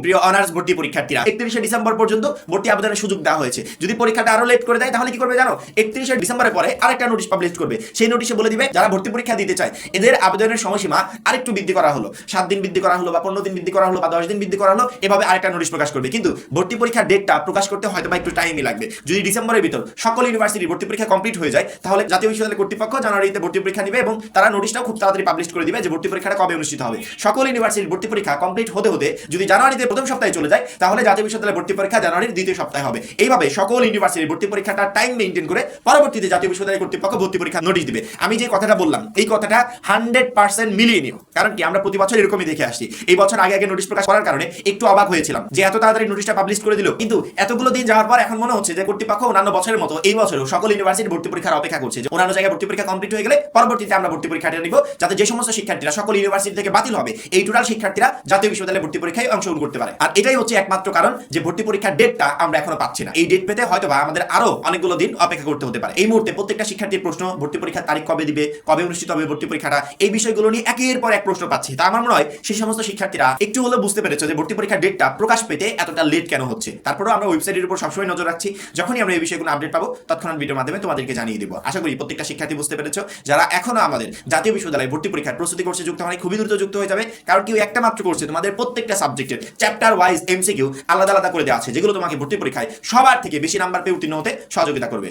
প্রিয় অনার্স ভর্তি পরীক্ষার্থীরা 31শে ডিসেম্বর পর্যন্ত ভর্তি আবেদনের সুযোগ দেওয়া হয়েছে। যদি পরীক্ষাটা আরো লেট করে দেয় তাহলে কি করবে জানো? 31শে ডিসেম্বরের পরে আরেকটা নোটিশ পাবলিশ করবে। সেই নোটিশে বলে দিবে যারা ভর্তি পরীক্ষা দিতে চায় এদের আবেদনের সময়সীমা আরেকটু বৃদ্ধি করা হলো, 7 দিন বৃদ্ধি করা হলো বা 15 দিন বৃদ্ধি করা হলো বা 10 দিন বৃদ্ধি করা হলো, এভাবে আরেকটা নোটিশ প্রকাশ করবে। কিন্তু ভর্তি পরীক্ষার ডেটটা প্রকাশ করতে হয়তো বা একটু টাইমই লাগবে। যদি ডিসেম্বরের ভিতর সকল ইউনিভার্সিটির ভর্তি পরীক্ষা কমপ্লিট হয়ে যায় তাহলে জাতীয় বিশ্ববিদ্যালয় কর্তৃপক্ষ জানুয়ারিতে ভর্তি পরীক্ষা নেবে এবং তারা নোটিশটাও খুব তাড়াতাড়ি পাবলিশ করে দিবে যে ভর্তি পরীক্ষাটা কবে অনুষ্ঠিত হবে। সকল ইউনিভার্সিটির ভর্তি পরীক্ষা কমপ্লিট হতে হতে যদি জানুয়ারিতে প্রথম সপ্তাহে চলে যায় তাহলে জাতীয় বিশ্ববিদ্যালয় ভর্তি পরীক্ষা জানুয়ারির দ্বিতীয় সপ্তাহে হবে। এইভাবে সকল ইউনিভার্সিটির ভর্তি পরীক্ষাটা টাইম মেইনটেইন করে পরবর্তীতে জাতীয় বিশ্ববিদ্যালয় কর্তৃপক্ষ ভর্তি পরীক্ষা নোটিশ দিবে। আমি যে কথাটা বললাম এই কথাটা 100% মিলিয়ে নিও, কারণ কি আমরা প্রতি বছর এরকমই দেখে আসছি। এই বছর আগে আগে নোটিশ প্রকাশ করার কারণে একটু অবাক হয়েছিলাম যে এত তাড়াতাড়ি নোটিশটা পাবলিশ করে দিল, কিন্তু এতগুলো দিন যাওয়ার পর এখন মনে হচ্ছে যে কর্তৃপক্ষ অন্যান্য বছরের মতো এই বছরও সকল ইউনিভার্সিটির ভর্তি পরীক্ষার অপেক্ষা করছে যে অন্যান্য জায়গায় ভর্তি পরীক্ষা কমপ্লিট হয়ে গেলে পরবর্তীতে আমরা ভর্তি পরীক্ষাটা নিব, যাতে যে সমস্ত শিক্ষার্থীরা সকল ইউনিভার্সিটি থেকে বাতিল হবে এই টোটাল শিক্ষার্থীরা জাতীয় বিশ্ববিদ্যালয়ে ভর্তি পরীক্ষায় অংশগ্রহণ করতে পারে। আর এটাই হচ্ছে একমাত্র কারণ যে ভর্তি পরীক্ষার ডেটটা আমরা এখনো পাচ্ছি না। এই ডেট পেতে হয়তো বা আমাদের আরো অনেকগুলো দিন অপেক্ষা করতে হতে পারে। এই মুহূর্তে প্রত্যেকটা শিক্ষার্থীর প্রশ্ন ভর্তি পরীক্ষার তারিখ কবে দিবে, কবে অনুষ্ঠিত হবে ভর্তি পরীক্ষাটা, এই বিষয়গুলো নিয়ে একের পর এক প্রশ্ন পাচ্ছি। তা আমার মনে হয় সেই সমস্ত শিক্ষার্থীরা একটু হলেও বুঝতে পেরেছে যে ভর্তি পরীক্ষার ডেটটা প্রকাশ পেতে এতটা লেট কেন হচ্ছে। তারপরেও আমরা ওয়েবসাইটের উপর সবসময় নজর রাখছি, যখনই আমরা এই বিষয়গুলো আপডেট পাবো তৎক্ষণাৎ ভিডিওর মাধ্যমে তোমাদেরকে জানিয়ে দেবো। আশা করি প্রত্যেকটা শিক্ষার্থী বুঝতে পেরেছো। যারা এখনো আমাদের জাতীয় বিশ্ববিদ্যালয়ে ভর্তি পরীক্ষার প্রস্তুতি কোর্সে যুক্ত হয় খুবই দ্রুত যুক্ত হয়ে যাবে, কারণ কেউ একটা মাত্র কোর্সে তোমাদের প্রত্যেকটা সাবজেক্টের চ্যাপ্টার ওয়াইজ এমসিকিউ আলাদা আলাদা করে দেওয়া আছে, যেগুলো তোমাকে ভর্তি পরীক্ষায় সবার থেকে বেশি নাম্বার পেয়ে উত্তীর্ণ হতে সহযোগিতা করবে।